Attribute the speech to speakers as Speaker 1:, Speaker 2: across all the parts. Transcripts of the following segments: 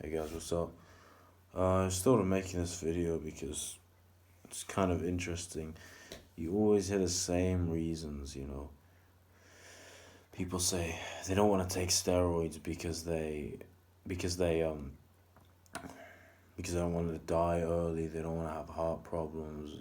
Speaker 1: Hey guys, what's up? I started making this video because it's kind of interesting. You always hear the same reasons. People say they don't want to take steroids because they don't want to die early. They don't want to have heart problems,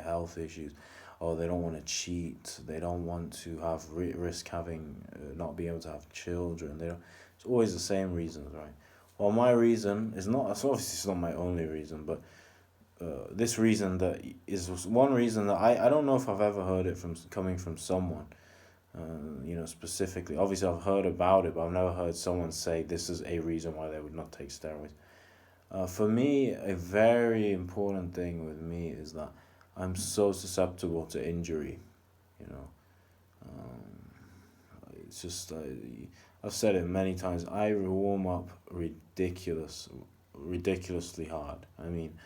Speaker 1: health issues. Oh, they don't want to cheat. They don't want to have risk having not being able to have children. They don't. It's always the same reasons, right? Well, my reason is not. It's obviously it's not my only reason, but this reason that is one reason that I don't know if I've ever heard it from coming from someone. Specifically. Obviously, I've heard about it, but I've never heard someone say this is a reason why they would not take steroids. For me, a very important thing with me is that I'm so susceptible to injury. You know, it's just I've said it many times. I warm up ridiculously hard. I mean,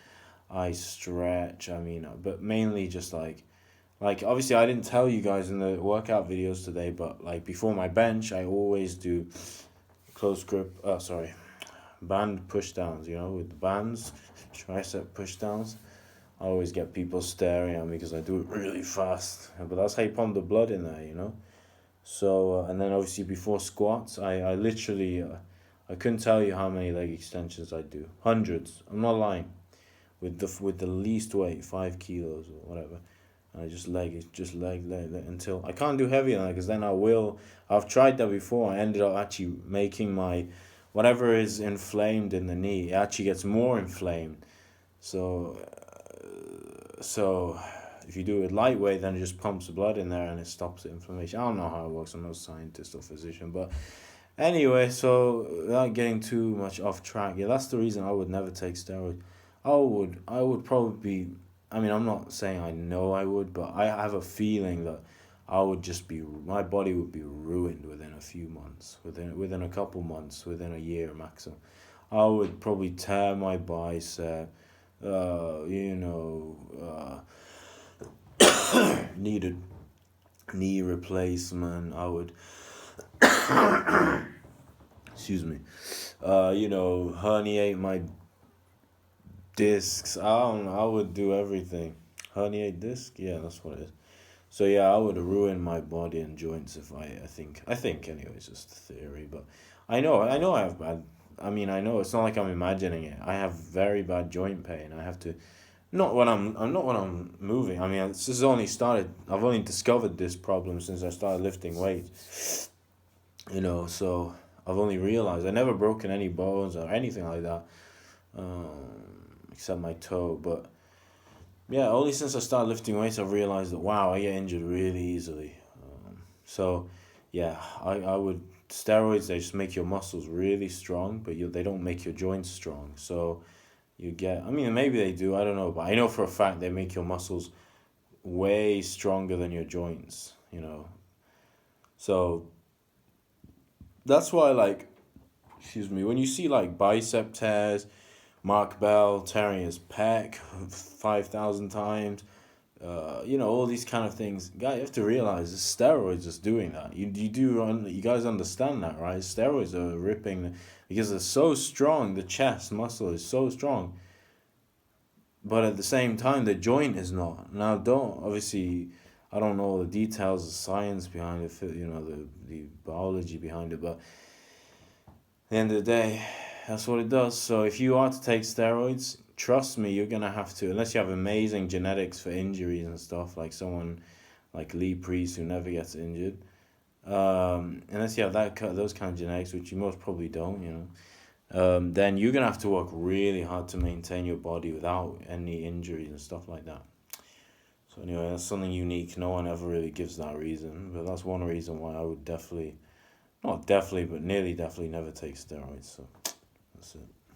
Speaker 1: I stretch. I mean, but mainly just like obviously I didn't tell you guys in the workout videos today, but like before my bench, I always do close grip. Band push downs. With the bands, tricep push downs. I always get people staring at me because I do it really fast. But that's how you pump the blood in there. So and then obviously before squats, I literally I couldn't tell you how many leg extensions I do. Hundreds. I'm not lying. With the least weight, 5 kilos or whatever. And I just leg until I can't do heavier than that because then I've tried that before. I ended up actually making my whatever is inflamed in the knee, it actually gets more inflamed. So if you do it lightweight, then it just pumps the blood in there and it stops the inflammation. I don't know how it works. I'm no scientist or physician, but anyway, so without getting too much off track, yeah, that's the reason I would never take steroids. I would probably. I mean, I'm not saying I know I would, but I have a feeling that my body would be ruined within a few months, within a couple months, within a year maximum. I would probably tear my bicep, needed knee replacement. I would, excuse me, herniate my discs. I don't know. I would do everything. Herniate disc? Yeah, that's what it is. So yeah, I would ruin my body and joints if I think anyway, it's just a theory, but I know I have bad. I mean, I know it's not like I'm imagining it. I have very bad joint pain. I have to, not when I'm moving. I mean, this has only started. I've only discovered this problem since I started lifting weights. So I've only realized I never broken any bones or anything like that, except my toe. But yeah, only since I started lifting weights I've realized that wow, I get injured really easily. So yeah, I would steroids. They just make your muscles really strong, but they don't make your joints strong. So you get. I mean, maybe they do. I don't know, but I know for a fact they make your muscles way stronger than your joints. So that's why excuse me, when you see bicep tears, Mark Bell tearing his pec 5,000 times, all these kind of things. Guy, you have to realize the steroids is doing that. You guys understand that, right? Steroids are ripping because they're so strong. The chest muscle is so strong, but at the same time, the joint is not. Now, I don't know the details, the science behind it, the biology behind it, but at the end of the day, that's what it does. So if you are to take steroids, trust me, you're gonna have to, unless you have amazing genetics for injuries and stuff, like someone like Lee Priest who never gets injured. Unless you have those kind of genetics, which you most probably don't, then you're gonna have to work really hard to maintain your body without any injuries and stuff like that. So anyway, that's something unique. No one ever really gives that reason, but that's one reason why I would definitely, not definitely, but nearly definitely never take steroids. So that's it.